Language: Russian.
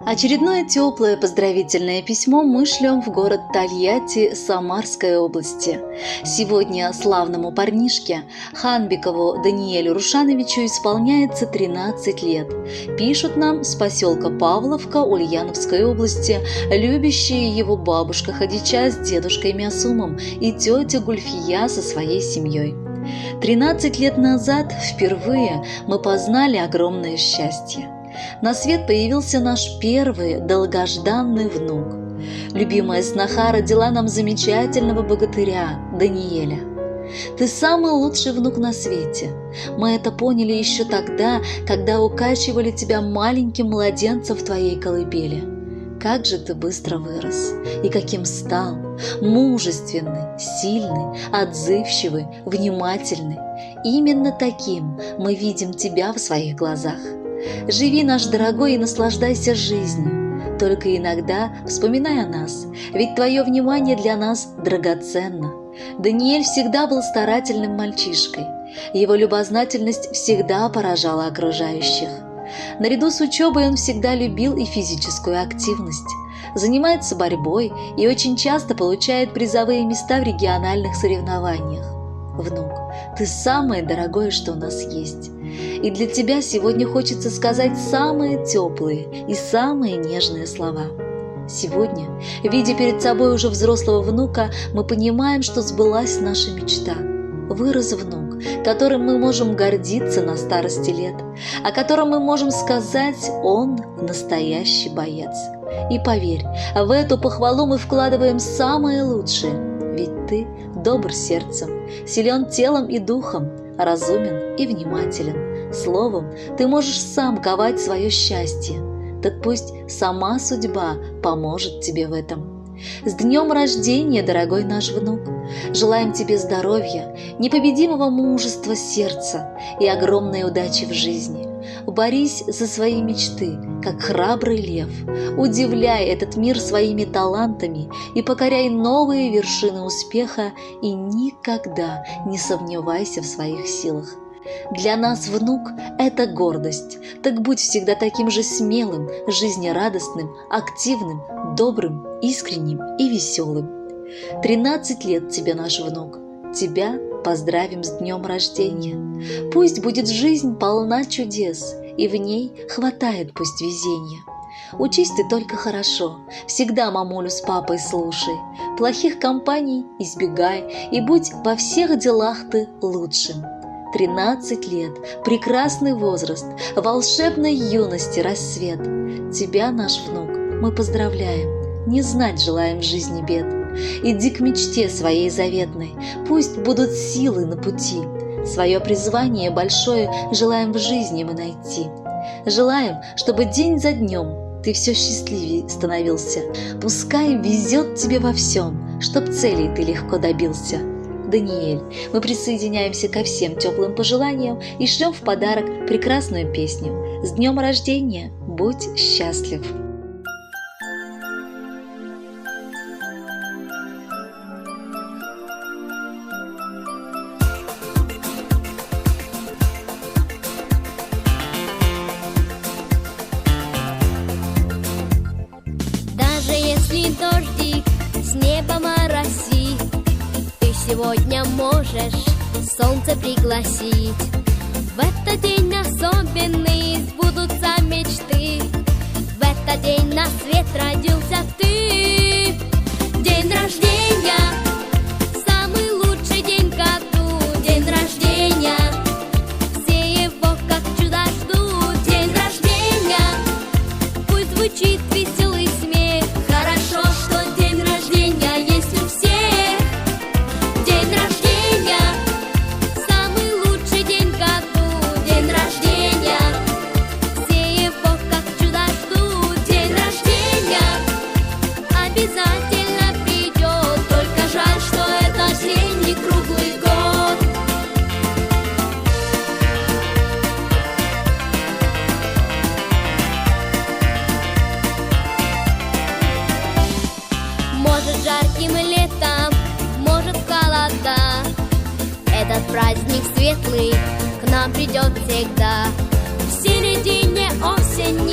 Очередное теплое поздравительное письмо мы шлем в город Тольятти Самарской области. Сегодня славному парнишке Ханбикову Даниэлю Рушановичу исполняется 13 лет. Пишут нам с поселка Павловка Ульяновской области любящие его бабушка Хадича с дедушкой Мясумом и тетя Гульфия со своей семьей. 13 лет назад впервые мы познали огромное счастье. На свет появился наш первый долгожданный внук. Любимая сноха родила нам замечательного богатыря Даниэля. Ты самый лучший внук на свете. Мы это поняли еще тогда, когда укачивали тебя маленьким младенцем в твоей колыбели. Как же ты быстро вырос и каким стал! Мужественный, сильный, отзывчивый, внимательный. Именно таким мы видим тебя в своих глазах. Живи, наш дорогой, и наслаждайся жизнью. Только иногда вспоминай о нас, ведь твое внимание для нас драгоценно. Даниэль всегда был старательным мальчишкой. Его любознательность всегда поражала окружающих. Наряду с учебой он всегда любил и физическую активность. Занимается борьбой и очень часто получает призовые места в региональных соревнованиях. Внук, ты самое дорогое, что у нас есть. И для тебя сегодня хочется сказать самые теплые и самые нежные слова. Сегодня, видя перед собой уже взрослого внука, мы понимаем, что сбылась наша мечта. Вырос внук, которым мы можем гордиться на старости лет, о котором мы можем сказать: он настоящий боец. И поверь, в эту похвалу мы вкладываем самое лучшее, ведь ты добр сердцем, силен телом и духом, разумен и внимателен. Словом, ты можешь сам ковать свое счастье. Так пусть сама судьба поможет тебе в этом. С днем рождения, дорогой наш внук! Желаем тебе здоровья, непобедимого мужества сердца и огромной удачи в жизни. Борись за свои мечты, как храбрый лев. Удивляй этот мир своими талантами и покоряй новые вершины успеха, и никогда не сомневайся в своих силах. Для нас внук – это гордость, так будь всегда таким же смелым, жизнерадостным, активным, добрым, искренним и веселым. 13 лет тебе, наш внук, тебя поздравим с днем рождения. Пусть будет жизнь полна чудес, и в ней хватает пусть везения. Учись ты только хорошо, всегда мамулю с папой слушай, плохих компаний избегай, и будь во всех делах ты лучшим. 13 лет, прекрасный возраст, волшебной юности рассвет. Тебя, наш внук, мы поздравляем, не знать желаем в жизни бед. Иди к мечте своей заветной, пусть будут силы на пути. Свое призвание большое желаем в жизни мы найти. Желаем, чтобы день за днем ты все счастливее становился. Пускай везет тебе во всем, чтоб целей ты легко добился. Даниэль, мы присоединяемся ко всем теплым пожеланиям и шлем в подарок прекрасную песню. С днем рождения! Будь счастлив! Даже если дождик с неба моросит, сегодня можешь солнце пригласить. В этот день особенный сбудутся мечты. В этот день на свет родился ты. День рождения, самый лучший день в году. День рождения, все его как чудо ждут. День рождения, пусть звучит веселый смех. Хорошо, что день рождения есть у всех. Обязательно придет, только жаль, что это осенний круглый год. Может жарким летом, может холода, этот праздник светлый к нам придет всегда. В середине осени